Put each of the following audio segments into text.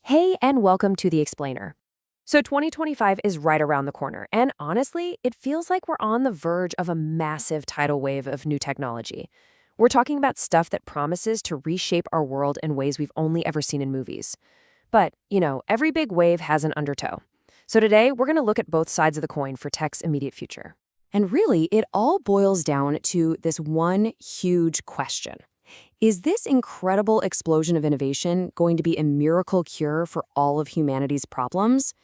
Hey, and welcome to The Explainer. So 2025 is right around the corner, and honestly, it feels like we're on the verge of a massive tidal wave of new technology. We're talking about stuff that promises to reshape our world in ways we've only ever seen in movies. But, every big wave has an undertow. So today, we're going to look at both sides of the coin for tech's immediate future. And really, it all boils down to this one huge question. Is this incredible explosion of innovation going to be a miracle cure for all of humanity's problems?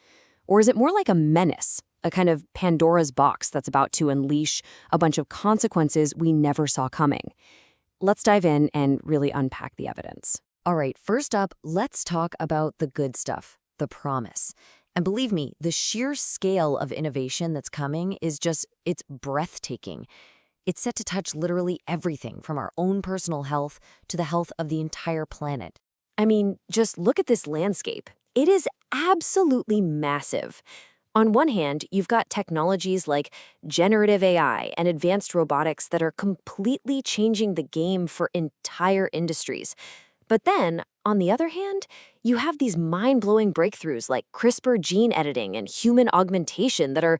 Or is it more like a menace, a kind of Pandora's box that's about to unleash a bunch of consequences we never saw coming? Let's dive in and really unpack the evidence. All right, first up, let's talk about the good stuff, the promise. And believe me, the sheer scale of innovation that's coming it's breathtaking. It's set to touch literally everything from our own personal health to the health of the entire planet. I mean, just look at this landscape. It is absolutely massive. On one hand, you've got technologies like generative AI and advanced robotics that are completely changing the game for entire industries. But then, on the other hand, you have these mind-blowing breakthroughs like CRISPR gene editing and human augmentation that are,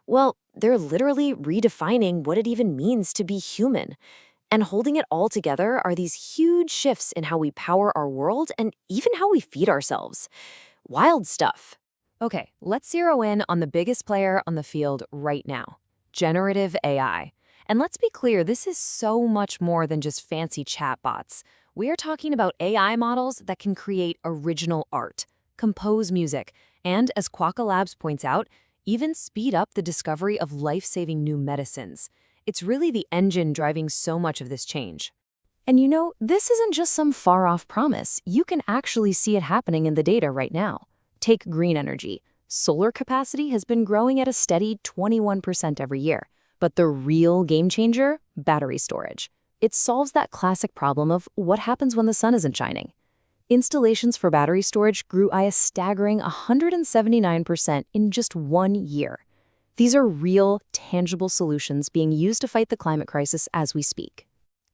well, they're literally redefining what it even means to be human. And holding it all together are these huge shifts in how we power our world and even how we feed ourselves. Wild stuff. Okay, let's zero in on the biggest player on the field right now, generative AI. And let's be clear, this is so much more than just fancy chatbots. We are talking about AI models that can create original art, compose music, and, as Quokka Labs points out, even speed up the discovery of life-saving new medicines. It's really the engine driving so much of this change. And this isn't just some far-off promise. You can actually see it happening in the data right now. Take green energy. Solar capacity has been growing at a steady 21% every year. But the real game changer? Battery storage. It solves that classic problem of what happens when the sun isn't shining. Installations for battery storage grew by a staggering 179% in just 1 year. These are real, tangible solutions being used to fight the climate crisis as we speak.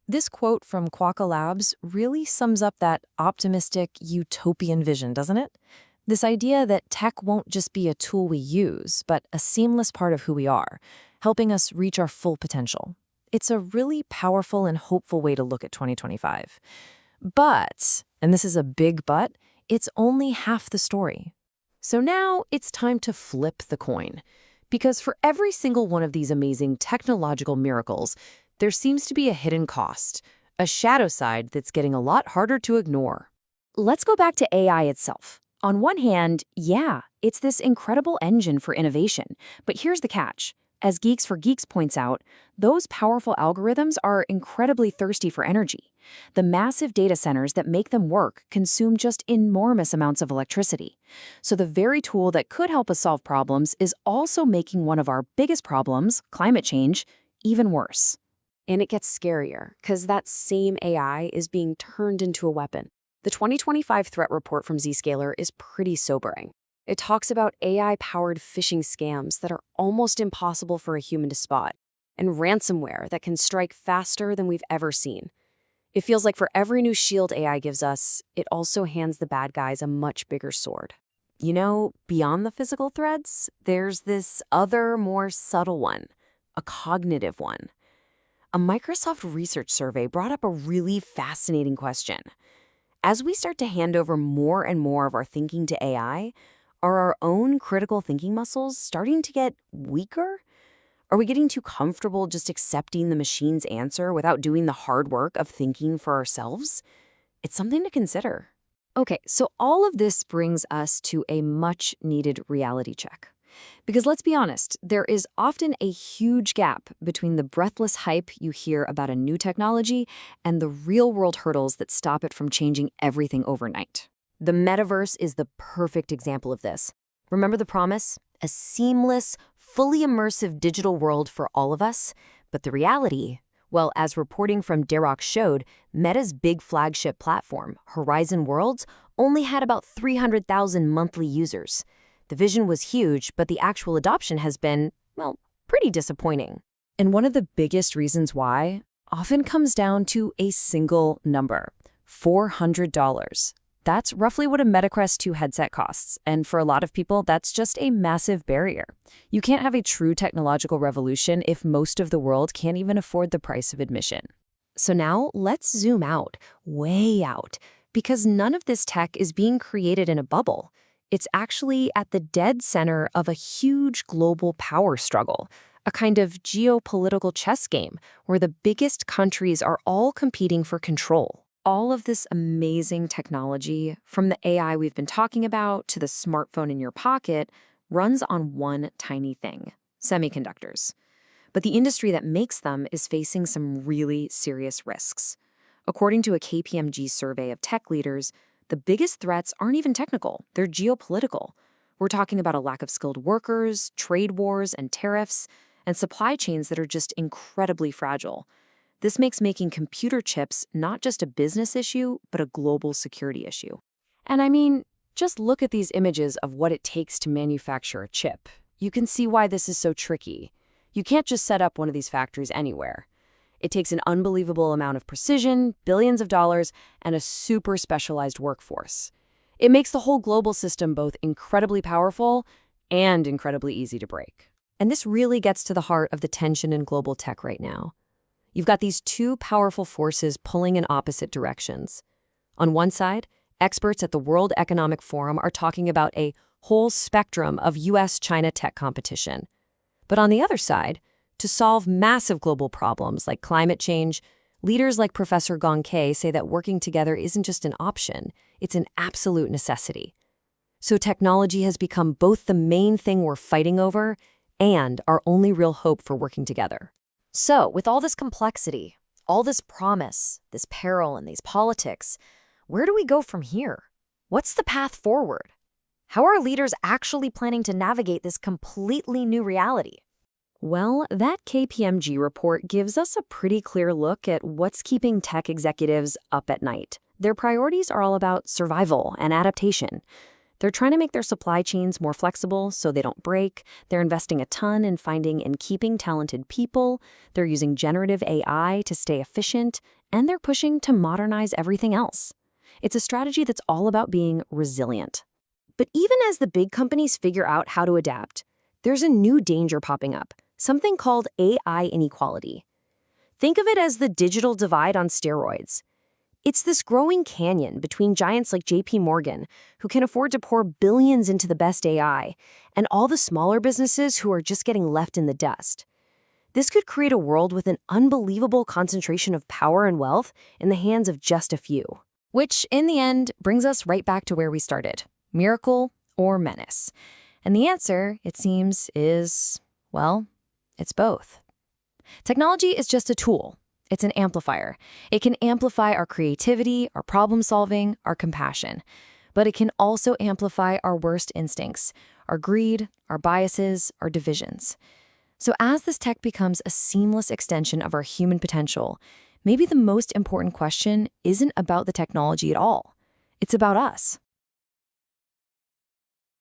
This quote from Quokka Labs really sums up that optimistic, utopian vision, doesn't it? This idea that tech won't just be a tool we use, but a seamless part of who we are, helping us reach our full potential. It's a really powerful and hopeful way to look at 2025. But, and this is a big but, it's only half the story. So now it's time to flip the coin. Because for every single one of these amazing technological miracles, there seems to be a hidden cost, a shadow side that's getting a lot harder to ignore. Let's go back to AI itself. On one hand, yeah, it's this incredible engine for innovation. But here's the catch. As Geeks for Geeks points out, those powerful algorithms are incredibly thirsty for energy. The massive data centers that make them work consume just enormous amounts of electricity. So the very tool that could help us solve problems is also making one of our biggest problems, climate change, even worse. And it gets scarier, because that same AI is being turned into a weapon. The 2025 threat report from Zscaler is pretty sobering. It talks about AI-powered phishing scams that are almost impossible for a human to spot, and ransomware that can strike faster than we've ever seen. It feels like for every new shield AI gives us, it also hands the bad guys a much bigger sword. Beyond the physical threats, there's this other, more subtle one, a cognitive one. A Microsoft research survey brought up a really fascinating question. As we start to hand over more and more of our thinking to AI, are our own critical thinking muscles starting to get weaker? Are we getting too comfortable just accepting the machine's answer without doing the hard work of thinking for ourselves? It's something to consider. Okay, so all of this brings us to a much-needed reality check. Because let's be honest, there is often a huge gap between the breathless hype you hear about a new technology and the real-world hurdles that stop it from changing everything overnight. The metaverse is the perfect example of this. Remember the promise? A seamless, fully immersive digital world for all of us? But the reality? Well, as reporting from Derok showed, Meta's big flagship platform, Horizon Worlds, only had about 300,000 monthly users. The vision was huge, but the actual adoption has been, well, pretty disappointing. And one of the biggest reasons why often comes down to a single number, $400. That's roughly what a Meta Quest 2 headset costs, and for a lot of people, that's just a massive barrier. You can't have a true technological revolution if most of the world can't even afford the price of admission. So now, let's zoom out, way out, because none of this tech is being created in a bubble. It's actually at the dead center of a huge global power struggle, a kind of geopolitical chess game where the biggest countries are all competing for control. All of this amazing technology, from the AI we've been talking about to the smartphone in your pocket, runs on one tiny thing: semiconductors. But the industry that makes them is facing some really serious risks. According to a KPMG survey of tech leaders, the biggest threats aren't even technical, they're geopolitical. We're talking about a lack of skilled workers, trade wars and tariffs, and supply chains that are just incredibly fragile. This makes making computer chips not just a business issue, but a global security issue. And I mean, just look at these images of what it takes to manufacture a chip. You can see why this is so tricky. You can't just set up one of these factories anywhere. It takes an unbelievable amount of precision, billions of dollars, and a super specialized workforce. It makes the whole global system both incredibly powerful and incredibly easy to break. And this really gets to the heart of the tension in global tech right now. You've got these two powerful forces pulling in opposite directions. On one side, experts at the World Economic Forum are talking about a whole spectrum of US-China tech competition. But on the other side, to solve massive global problems like climate change, leaders like Professor Gong Kei say that working together isn't just an option, it's an absolute necessity. So technology has become both the main thing we're fighting over and our only real hope for working together. So, with all this complexity, all this promise, this peril, and these politics, where do we go from here? What's the path forward? How are leaders actually planning to navigate this completely new reality? Well, that KPMG report gives us a pretty clear look at what's keeping tech executives up at night. Their priorities are all about survival and adaptation. They're trying to make their supply chains more flexible so they don't break. They're investing a ton in finding and keeping talented people. They're using generative AI to stay efficient, and they're pushing to modernize everything else. It's a strategy that's all about being resilient. But even as the big companies figure out how to adapt, there's a new danger popping up, something called AI inequality. Think of it as the digital divide on steroids. It's this growing canyon between giants like JP Morgan, who can afford to pour billions into the best AI, and all the smaller businesses who are just getting left in the dust. This could create a world with an unbelievable concentration of power and wealth in the hands of just a few. Which, in the end, brings us right back to where we started: miracle or menace? And the answer, it seems, is, well, it's both. Technology is just a tool. It's an amplifier. It can amplify our creativity, our problem-solving, our compassion. But it can also amplify our worst instincts, our greed, our biases, our divisions. So as this tech becomes a seamless extension of our human potential, maybe the most important question isn't about the technology at all. It's about us.